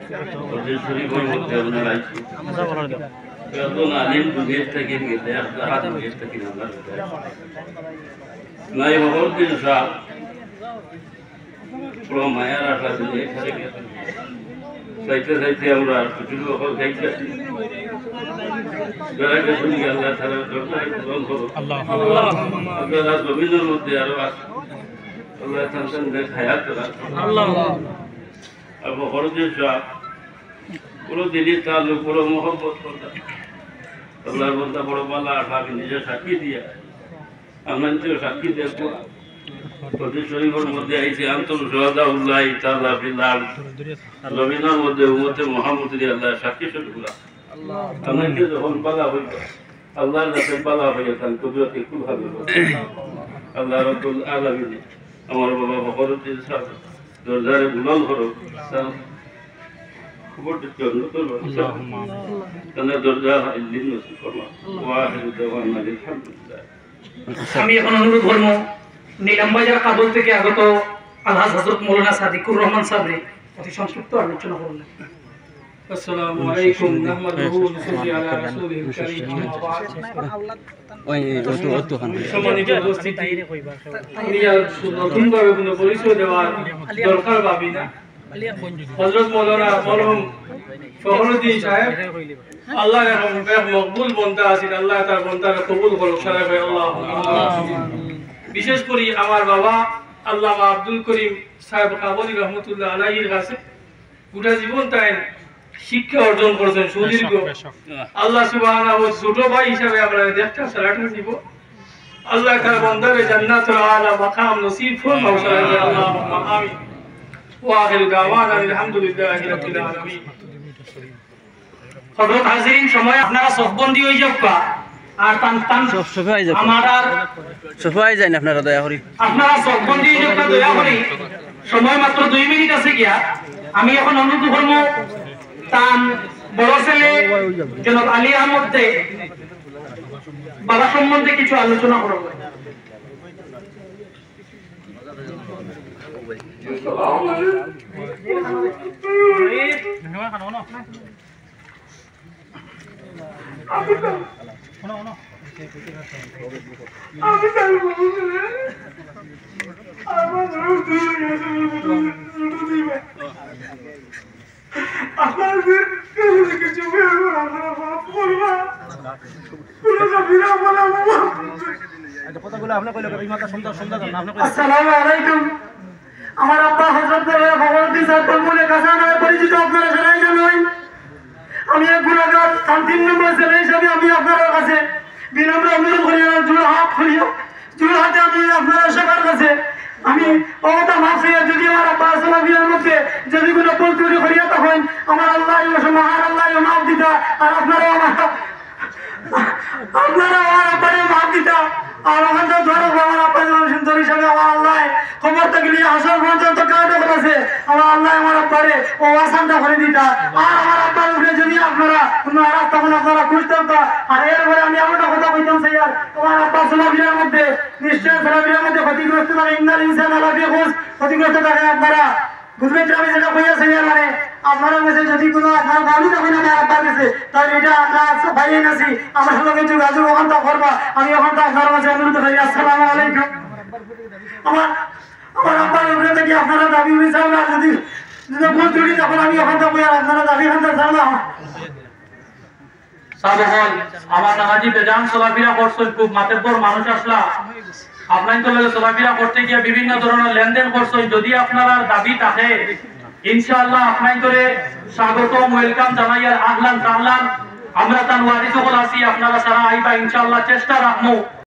ওদের শরীফের মধ্যে আপনারা আইছি এখন আলিম দুনিয়া থেকে গেলে হাত দুনিয়া থেকে আমরা নাই মহরুদ্দিন সাহেব পুরো মায়ার আশা দিয়ে এখানে গেছেন চাইতে চাইতে আমরা ছুটির ওপর খাইতে যারা গেছেন আল্লাহ তাআলা দরবারে গ্রহণ করুন আপনারা জমিনের মধ্যে আরো আছেন আল্লাহ তাআলা হায়াত রাখুন আর মহরুদ্দিন সাহেব পুরো দিল্লির তালুক পুরো মহব্বত করতাম আল্লাহর বন্ধা বড় বালা আঠাকে নিজে সাক্ষী দিয়া আমরা সাক্ষী দেখবো ওদের শরীফের মধ্যে আইসি আন্তর সোহাদাউল্লাহ তাআলা বিল্লাহ জমিনের মধ্যে উম্মতে মুহাম্মদ আল্লাহ সাক্ষী শরীফুল্লাহ আমাকে যখন বালা হইল আল্লাহর কাছে বালা হইয়া তান কুদরতে খুব ভালো আল্লাহ রাব্বুল আলামিন আমার বাবা ফখরুদ্দিন সাহেব দরজারে বুলন্দ করো খবরটা জন্য তো আল্লাহ দরজা ইল্লিন নসিব করো ওয়াহিদু দাওয়ানা আলহামদুলিল্লাহ। আমি এখন অনুরোধ করবো নীলামবাজার কাবুল থেকে আগত আলহাজ হযরত মাওলানা সাদিকুর রহমান সাহেব অতি সংক্ষিপ্ত আলোচনা করলেন। আসসালামু আলাইকুম নাহমাদুহু ওয়া নুসাল্লি আলা রাসূলিল কারীম ওয়া বা'দ। সম্মানিত উপস্থিতি, আমি আর নতুনভাবে কোনো পরিচয় দেওয়ার দরকার ভাবি না। হযরত মাওলানা মরহুম ফখরুদ্দিন সাহেব আল্লাহর এক মকবুল বান্দা আছেন, আল্লাহ তার বান্দাকে কবুল করুক সারা ভাই আল্লাহ। বিশেষ করে আমার বাবা আল্লামা আব্দুল করিম সাহেব কাবুলি রহমতুল্লাহ আলাইহির কাছে পুরা জীবন তাই শিক্ষা অর্জন করেছেন সুদীর্ঘ। আল্লাহ সুবহানাহু ওয়া ছোট ভাই হিসাবে আমরা দেখতে সালাটা দিব। আল্লাহ তার বান্দারে জান্নাতুল আলা মাকাম নসিব ফরমাও সারা ভাই আল্লাহুম্মা আমিন। ওয়া আখিরু দাওয়ানা আলহামদুলিল্লাহি রাব্বিল আলামিন। হযরত হাজিরিন, সময় আপনারা সফবন্দি হয়ে যাবা আর টান সফাই যায় আমার আর সফাই যায় না আপনারা দয়া করি আপনারা সফবন্দি হয়ে যাবা দয়া করে। সময় মাত্র 2 মিনিট আছে গিয়া। আমি এখন অনুরোধ করব তান বড় ছেলে জনাব আলী আহমদ দে বাবা সম্বন্ধে কিছু আলোচনা করব। আসসালামু আলাইকুম। আমার আব্বা হযরত ফখরুদ্দিন সাহেব বলে কাছে নামে পরিচিত, আপনারা সবাই জানেন। আমি এক গুনাহগার 3 নম্বর ছেলে হিসাবে আমি আপনাদের কাছে বিনম্র অনুরোধ করি, জোড়হাতে আমি আপনারা সবার কাছে আমি অবতা মাফ চাই। যদি আমার আব্বা আসলে বিয়ের মধ্যে যদি কোনো ভুল ত্রুটি করিয়া তখন আমার আল্লাহ মহান আল্লাহ মাফ দিতা, আর আপনারা আমার আব্বারে মাফ দিতা। আর আমার তো ধরো আমার আব্বা সুন্দর হিসাবে আমার আল্লাহ খবর থাকলে আসল পর্যন্ত কাজে করেছে, আমার আল্লাহ আমার আব্বারে ও আসানটা করে দিতা। আর আমার আব্বার উপরে যদি আপনারা কোনো আরাপ তখন আপনারা খুঁজতেন তা। আর এরপরে আমি এমনটা কথা কইতাম চাই, আর আমার আব্বা সোলাবিয়ার মধ্যে নিশ্চয় সোলাবিয়ার মধ্যে ক্ষতিগ্রস্ত থাকে, ইন্নাল ইনসান আলা ফি খুস, ক্ষতিগ্রস্ত থাকে। আপনারা বুঝবেন আমি যেটা কইয়াছি, মানে আপনারা কাছে যদি কোনো আপনার ভালো তখন আমার আব্বার কাছে, তাহলে এটা আমরা ভাইয়ে গেছি আমার সঙ্গে যোগাযোগ ওখান তা করবা। আমি ওখান তা আপনার কাছে অনুরোধ করি। আসসালামু আলাইকুম। আমার আব্বার উপরে থেকে আপনারা দাবি মিশাও না, যদি ভুল ত্রুটি তখন আমি ওখান তা কইয়া আপনারা দাবি ওখান তা জানলাম। সাবহল আমার নানাজি বেজান চলাফেরা করছেন, খুব মাতেব্বর মানুষ আসলা আপনার তো চলাফেরা করতে গিয়ে বিভিন্ন ধরনের লেনদেন করছেন। যদি আপনার দাবি থাকে ইনশাআল্লাহ আপনার করে স্বাগতম ওয়েলকাম জানাই, আর আহলান সাহলান। আমরা তার ওয়ারিস সকল আছি, আপনারা সারা আইবা ইনশাআল্লাহ চেষ্টা রাখবো